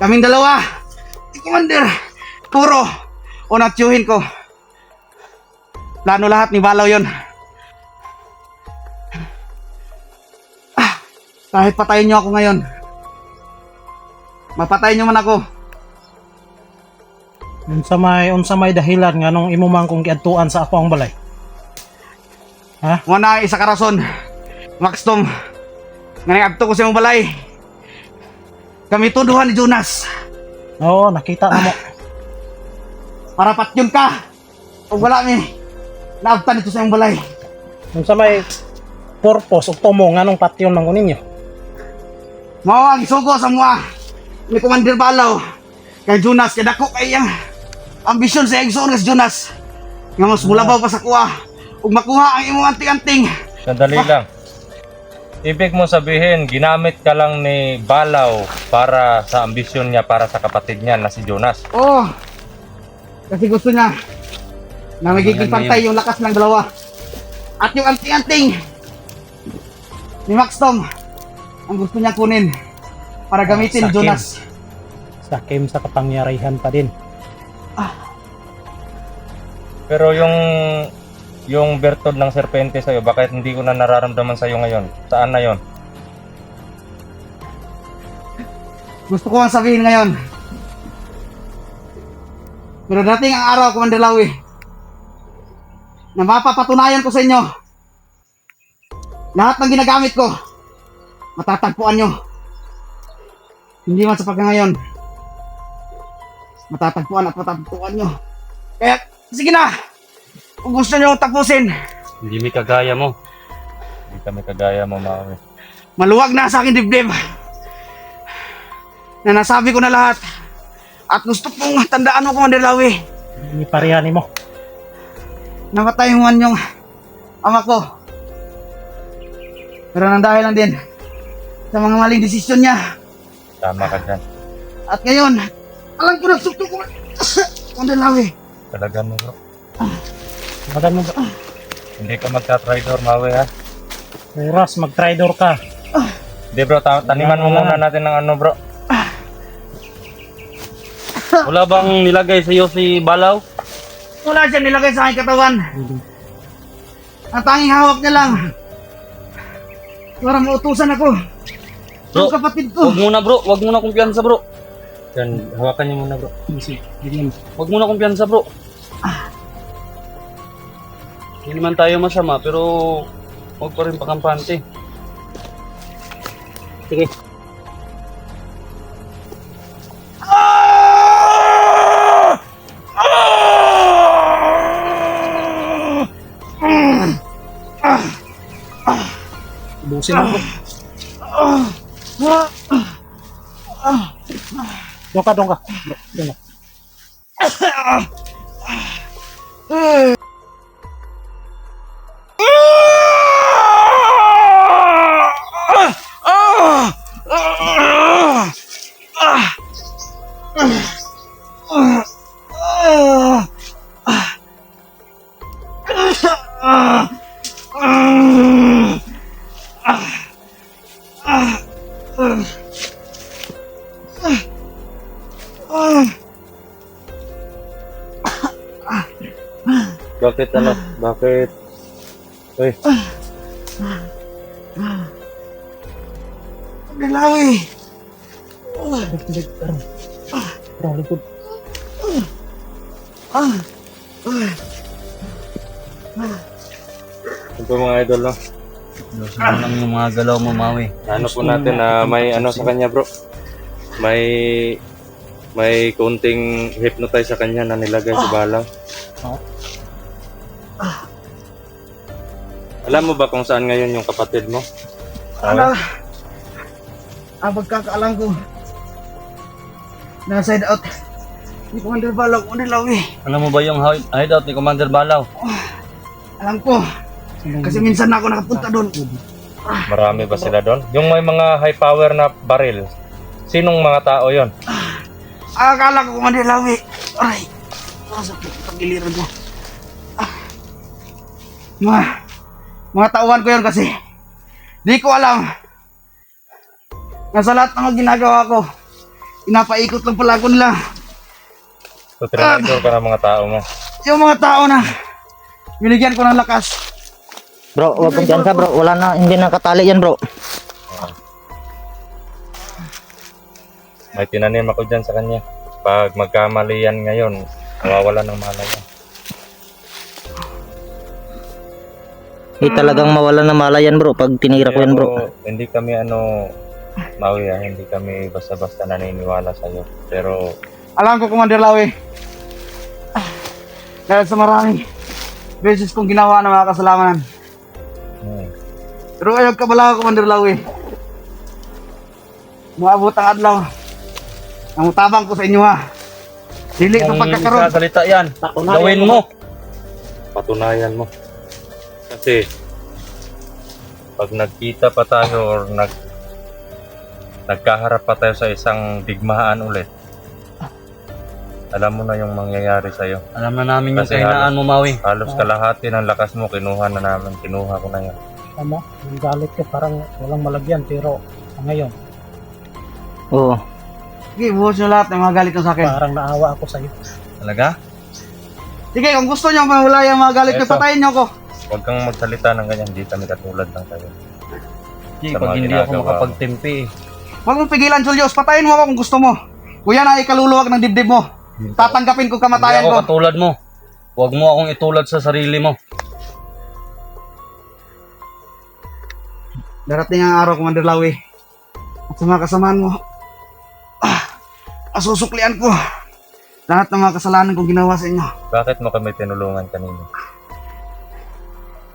Kaming dalawa. Commander, puro. O natyuhin ko. Plano lahat ni Balaw yon. Kahit patayin nyo ako ngayon, mapatayin nyo man ako. Unsa may dahilan nga nung imo man kong giadtuan sa ako ang balay? Ha? Muna isa ka rason, Maxtom. Nga nag-abto ko sa imong balay. Kami tuduhan ni Jonas. Oo, nakita na mo. Para patyon ka. O wala mi. Naabtan ito sa imong balay. Unsa may purpose ug tumo nga nung patyon man ninyo? Mao ang isugo sa mga ni Commander Balaw. Kay Jonas, kay dako kay ang ambisyon sa igsoon nga si Jonas. Nga mas mulabaw pa sa kuha. Ug makuha ang imong anting-anting. Sandali lang. Ibig mo sabihin, ginamit ka lang ni Balaw para sa ambisyon niya para sa kapatid niya na si Jonas. Oh. Kasi gusto niya na magiging pantay yung lakas ng dalawa. At yung anting-anting ni Maxtom ang gusto niya kunin para gamitin Sakim. Jonas. Sakim sa kapangyarihan pa din. Pero yung bertod ng serpente sa'yo, bakit hindi ko na nararamdaman sa'yo ngayon? Saan na yon? Gusto ko ang sabihin ngayon. Pero dating ang araw, Commander Lawi, na mapapatunayan ko sa inyo lahat ng ginagamit ko, matatagpuan nyo. Hindi man sa pagkangayon, matatagpuan at matatagpuan nyo. Kaya, sige na! Kung gusto nyo tapusin, Hindi mi kagaya mo. Hindi kami kagaya mo, Maui. maluwag na sa akin dibdib na nasabi ko na lahat. At gusto kong tandaan mo, Commander Lawi, Ni pareha nimo. namatay man yung ama ko. Pero nang dahil lang din sa mga maling desisyon niya. Tama ka dyan. At ngayon, alam ko na sukto ko. Commander Lawi. Talaga mo, bro. Madan mo ba? Hindi ka magta-tridor, Maui, ha? Oras mag-tridor ka. Hindi, bro. Taniman mo muna natin ng ano, bro. Wala bang nilagay sa'yo si Balaw? Wala siya nilagay sa aking katawan. Ang tanging hawak niya lang para mautusan ako. Bro, Yung kapatid ko. Wag muna, bro. Wag muna kumpiyansa, bro. Yan, hawakan niyo muna, bro. Wag muna kumpiyansa, bro. Hindi naman tayo masama, pero wag pa rin pakampante. Sige. Busin mo. Doon ka. Doon ka. Bakit ano? Bakit? Uy, Commander Lawi. Parang likod. ito mga idol, no? Ano lang yung mga galaw mo, Maui? Ano po natin na may ano sa kanya, bro? May konting hypnotize sa kanya na nilagay sa Balaw. Alam mo ba kung saan ngayon yung kapatid mo? Ano? Ang pagkakaalam ko, nasa side out ni Commander Balaw, Commander Lawi. Alam mo ba yung hideout ni Commander Balaw? Alam ko, kasi minsan na ako nakapunta doon. Marami ba sila doon? Yung may mga high power na baril, sinong mga tao yon? Akala ko, Commander Lawi. Aray, nasa pagiliran ko. Mga tauhan ko yun kasi di ko alam na sa lahat ng mga ginagawa ko, Pinapaikot lang pala ako nila. So, trinidor ka ng mga tao mo. Yung mga tao na binigyan ko ng lakas. Bro, wag kang dyan ka bro. Wala na, hindi na katali yan bro. May tinanim ako dyan sa kanya. Pag magkamali yan ngayon, nawawala ng malay yan. Hindi talagang mawala na malay yan bro pag tinira ko yan bro. Pero hindi kami Maui, hindi kami basta-basta naniniwala sa'yo. Pero Alam ko, Commander Lawi. Dahil sa maraming beses kong ginawa ng mga kasalanan. Pero ayog ka bala, Commander Lawi. Maabot ang adlaw. Ang utabang ko sa inyo ha. Dili sa Kung pagkakaroon. salita yan, gawin mo. patunayan mo. Kasi pag nagkita pa tayo or nagkaharap pa tayo sa isang digmaan ulit, alam mo na yung mangyayari sa'yo. Alam na namin yung Kasi kahinaan mo, Maui. Halos kalahati ng lakas mo, kinuha ko na yan. Ano, yung galit ko parang walang malagyan pero ngayon Oo. Sige, buhos nyo lahat ng mga galit nyo sa akin. parang naawa ako sa iyo. Talaga? Sige, kung gusto nyo mawala yung mga galit nyo, Eto. patayin nyo ako. Huwag kang magsalita ng ganyan, hindi kami katulad ng tayo. Hindi, Sa pag mga hindi ako ginagawa makapagtimpi. Huwag mong pigilan, Julius. Patayin mo ako kung gusto mo. Kuya na ikaluluwag ng dibdib mo. Tatanggapin ko Hindi kamatayan ako ko. katulad mo. Huwag mo akong itulad sa sarili mo. Darating ang araw, Commander Lawi. At sa mga kasamaan mo, asusuklian ko lahat ng mga kasalanan kong ginawa sa inyo. Bakit mo kami tinulungan kanina?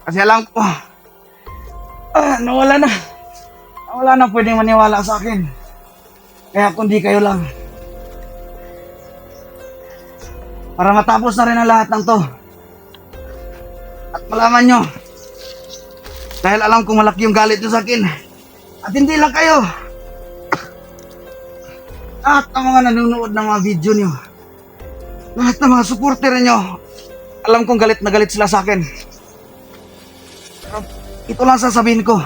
Kasi alam ko, nawala na. Wala na pwedeng maniwala sa akin. Kaya kundi kayo lang. Para matapos na rin ang lahat ng to. At malaman nyo, dahil alam kong malaki yung galit nyo sa akin. At hindi lang kayo. Lahat ng mga nanonood ng mga video nyo. Lahat ng mga supporter nyo. Alam kong galit na galit sila sa akin. Pero ito lang sasabihin ko.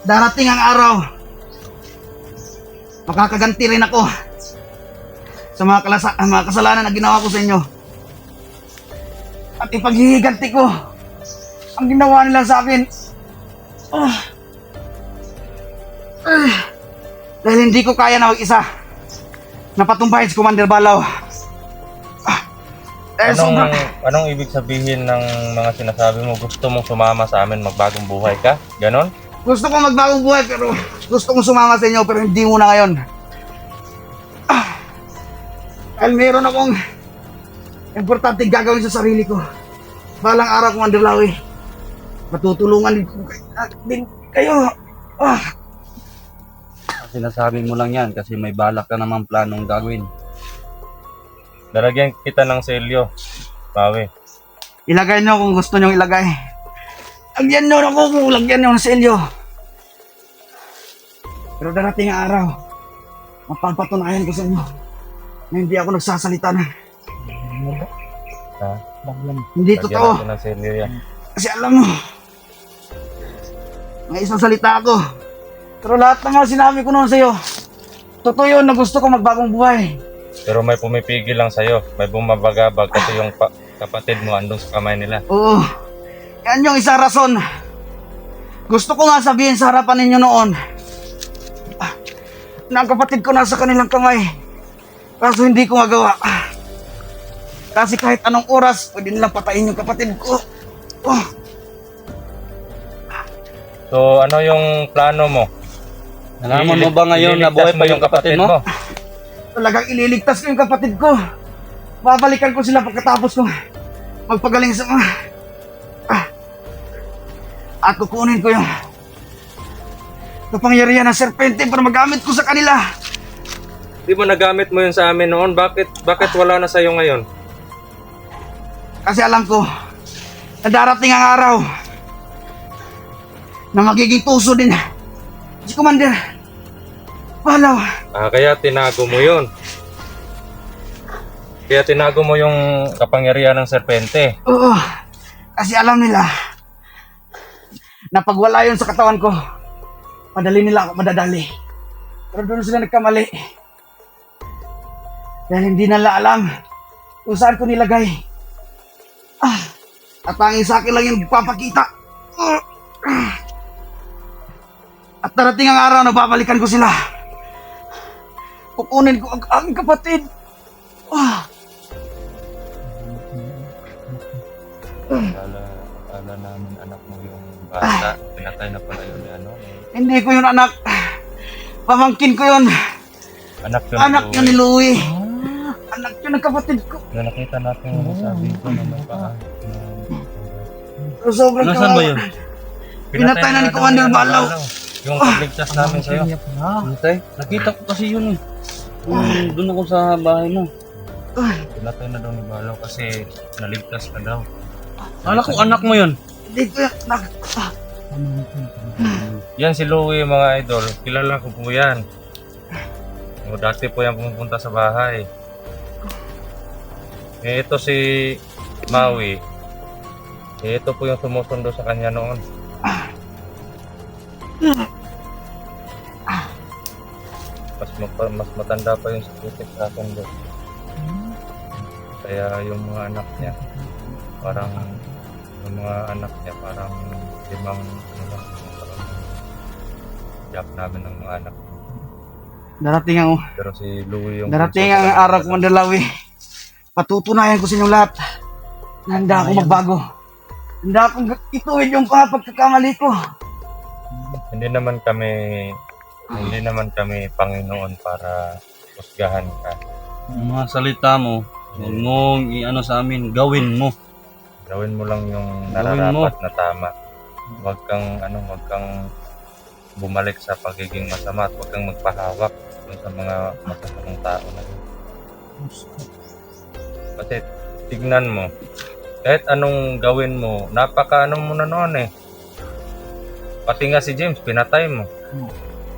Darating ang araw. Makakaganti rin ako sa mga kasalanan na ginawa ko sa inyo. At ipaghihiganti ko ang ginawa nila sa akin. Dahil hindi ko kaya na mag-isa na patumbahin si Commander Balaw. Dahil sobrang... Anong ibig sabihin ng mga sinasabi mo? Gusto mong sumama sa amin, magbagong buhay ka? Ganon? Gusto kong magbagong buhay pero gusto kong sumama sa inyo pero hindi muna ngayon. Dahil meron akong importante gagawin sa sarili ko. Balang araw, Commander Lawi. Matutulungan din kayo. Sinasabi mo lang yan kasi may balak ka namang planong gagawin. Lalagyan kita ng selyo, Maui. Ilagay nyo kung gusto nyo ilagay. Lagyan nyo ako kung lagyan nyo ng selyo. Pero darating ang araw, mapapatunayan ko sa inyo na hindi ako nagsasalita na. Ha? Hindi Lagyan totoo. natin ng selyo yan. Kasi alam mo, may isang salita ako. Pero lahat ng mga sinabi ko noon sa'yo, totoo yun na gusto ko magbagong buhay. Pero may pumipigil lang sa'yo. May bumabagabag kasi yung kapatid mo andun sa kamay nila. Oo, yan yung isang rason. Gusto ko nga sabihin sa harapan ninyo noon na ang kapatid ko nasa kanilang kamay. Kaso hindi ko magawa. Kasi kahit anong oras, pwede nilang patayin yung kapatid ko. So, ano yung plano mo? Nalaman mo ba ngayon na buhay pa yung kapatid mo? Talagang ililigtas ko yung kapatid ko. Babalikan ko sila pagkatapos ko magpagaling sa mga... At kukunin ko yung kapangyarihan ng serpente para magamit ko sa kanila. Di ba nagamit mo yun sa amin noon? Bakit wala na sa'yo ngayon? Kasi alam ko na darating ang araw na magiging tuso din si Commander Balaw. Kaya tinago mo yun. Kaya tinago mo yung kapangyarihan ng serpente. Oo, kasi alam nila na pag wala yun sa katawan ko, madali nila ako madadali. Pero doon sila nagkamali. Dahil hindi nila alam kung saan ko nilagay. At tanging sa akin lang yung papakita. At darating ang araw na babalikan ko sila. Kukunin ko ang aking kapatid. Akala namin anak mo yung bata. Pinatay na pala yun ni ano. Hindi ko yun anak. Pamangkin ko yun. Anak yun. Anak yun ni Louie. Anak yun ng kapatid ko. Na nakita natin yung sabi ko na may paa. Pero sobrang Nasaan ba yun? Pinatay na ni Commander Balaw. Yung pagligtas namin sa'yo. Patay? Nakita ko kasi yun eh. Doon ako sa bahay mo. Pinatay na daw ni Balaw kasi naligtas ka daw. Anak ko, anak mo yun. Hindi ko yan anak. Yan si Louie mga idol. Kilala ko po yan. O, dati po yan pumupunta sa bahay. Eh, ito si Maui. Eh, ito po yung sumusundo sa kanya noon. Mas matanda pa yung security sa akin doon. Kaya yung mga anak niya, parang limang job namin ng mga anak. Darating ang Pero si Louie yung Darating ang araw, Commander Lawi. Patutunayan ko sa inyong lahat na handa akong magbago. Handa akong ituwid yung pagkakamali ko. Hindi naman kami Panginoon para husgahan ka. Ang mga salita mo, huwag mong i-ano sa amin, gawin mo. Gawin mo lang yung Gawin mo. nararapat na tama. Huwag kang bumalik sa pagiging masama at huwag kang magpahawak dun sa mga masasamang tao na yun. Kasi tignan mo, kahit anong gawin mo, napaka-ano mo na noon eh. Pati nga si James, pinatay mo.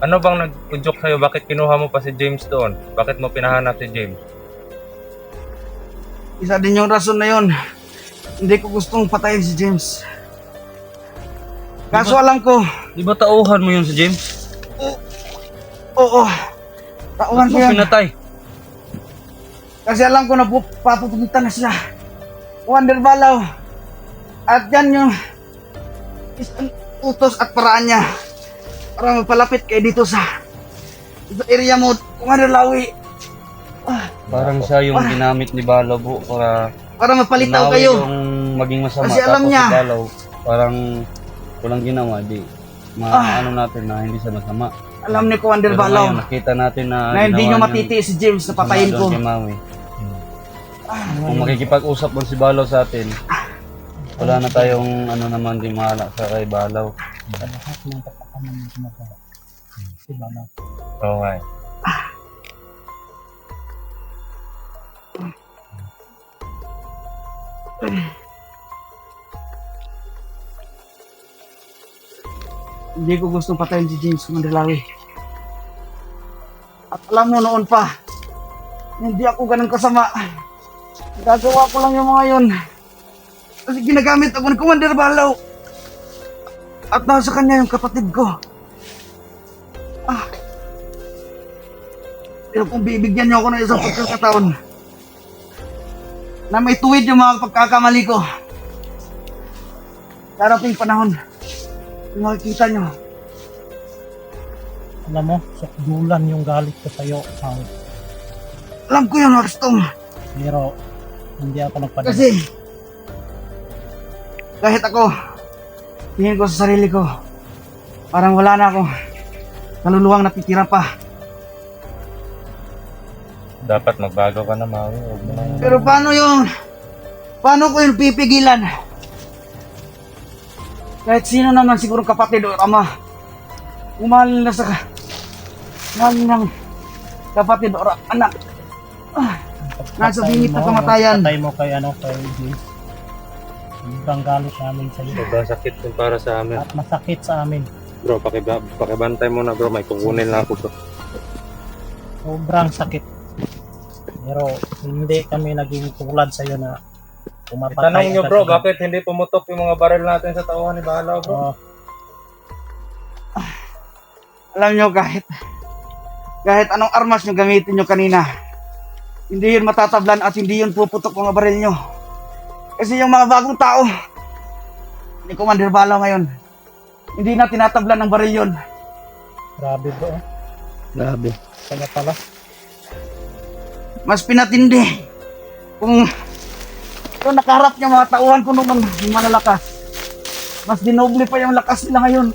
Ano bang nag-joke sa'yo? Bakit kinuha mo pa si James doon? Bakit mo pinahanap si James? Isa din yung rason na yun. Hindi ko gustong patayin si James. Kaso alam ko, Di ba tauhan mo yun si James? oo, tauhan ko Ano yan. pinatay? Kasi alam ko na papupunta na sila. Commander Balaw. At yan yung isang utos at paraan niya para magpalapit kayo dito sa area mo, Commander Lawi. Parang siya yung ginamit ni Balaw po para Mapalitaw tunawi kayo. yung maging masama. Kasi alam Tapos niya. si Balaw, parang walang ginawa. Di, ano natin na hindi siya masama. Alam ni Commander Pero Balaw ngayon, nakita natin na na hindi nyo ginawa matiti si James na patayin ko. Doon kay Maui. Kung makikipag-usap man si Balaw sa atin, wala na tayong ano naman di mahala sa kay Balaw. Lahat ng kapakanan ng ginagawa. Si Balaw. Oo nga eh. Hindi ko gustong patayin si James, Commander Lawi. At alam mo noon pa, hindi ako ganun kasama. Gagawa ko lang yung mga yun. Kasi ginagamit ako ng Commander Balaw. At nasa kanya yung kapatid ko. Pero kung bibigyan niyo ako ng isang pagkakataon na may tuwid yung mga pagkakamali ko, darating panahon, yung makikita niyo, Alam mo, sukdulan yung galit ko sa'yo. alam ko yun, Maxtom. Pero hindi ako nagpadala. Kasi, kahit ako, tingin ko sa sarili ko, parang wala na ako. Kaluluwang natitira pa. Dapat magbago ka na, Maui. Huwag mo na yun. Pero paano ko yung pipigilan? Kahit sino naman siguro kapatid o ama, umahal na sa mahal ng kapatid o anak. Nasa bingit na kamatayan. Patay mo kay James. Sobrang galit namin sa iyo. Sobrang sakit din para sa amin. At masakit sa amin. Bro, pakibantay mo na bro. May kukunin lang ako bro. Sobrang sakit. Pero hindi kami naging tulad sa iyo na pumapatay. Tanong nyo bro, agad-agad. bakit hindi pumutok yung mga baril natin sa tauhan ni Balaw bro? Oo. Alam nyo, kahit anong armas nyo gamitin nyo kanina, hindi yun matatablan at hindi yun puputok mga baril nyo. Kasi yung mga bagong tao, ni Commander Balaw ngayon, hindi na tinatablan ng baril yun. Grabe bro. Grabe. Kaya pala. Mas pinatindi kung nakaharap niya mga tauhan ko nung malalakas. Mas dinoble pa yung lakas nila ngayon.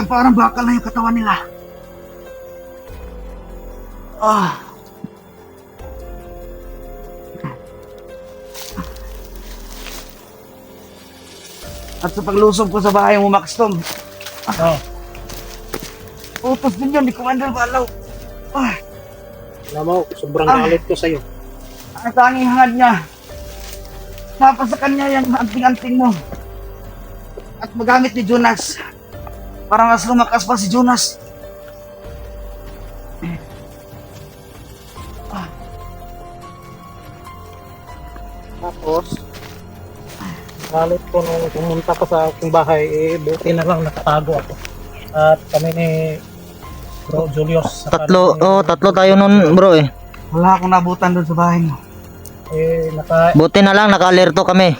Parang bakal na yung katawan nila. At sa paglusob ko sa bahay mo, Maxtom, Oh, utos din yun ni Commander Balaw. alam mo, sobrang Ah. galit ko sa'yo. Ang tanging hangad niya, napa sa kanya yung anting-anting mo. At magamit ni Jonas para mas lumakas pa si Jonas. Tapos, galit ko nung pumunta ka sa aking bahay, buti na lang nakatago ako. At kami ni Bro Julius. saka Tatlo tayo nun bro eh. Wala akong nabutan doon sa bahay mo. Buti na lang naka-alerto kami.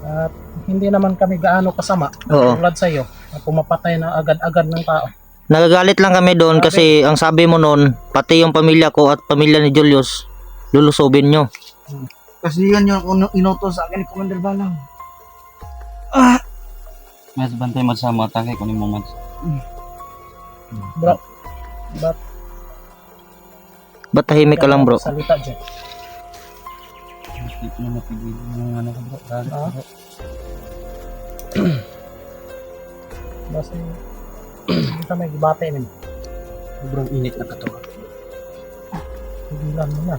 At hindi naman kami gaano kasama. Oo. Tulad sa iyo, na pumapatay na agad-agad ng tao. Nagagalit lang kami doon kasi ang sabi mo noon, pati yung pamilya ko at pamilya ni Julius, lulusobin nyo. Kasi yun yung inutos sa akin ni Commander Balaw. Mas bantay mas sa mga atake kunin mo mas. Bro, ba't Ba't tahimik ka lang bro? salita dyan? Hindi ko na mapigil yung ano ko bro. Galit Ah? bro. Basta hindi ka may gibate nimo. Sobrang init na katawan. Higilan mo na.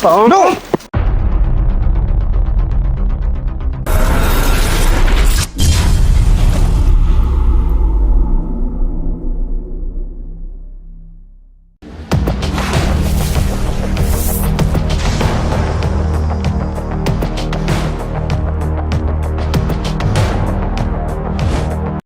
No!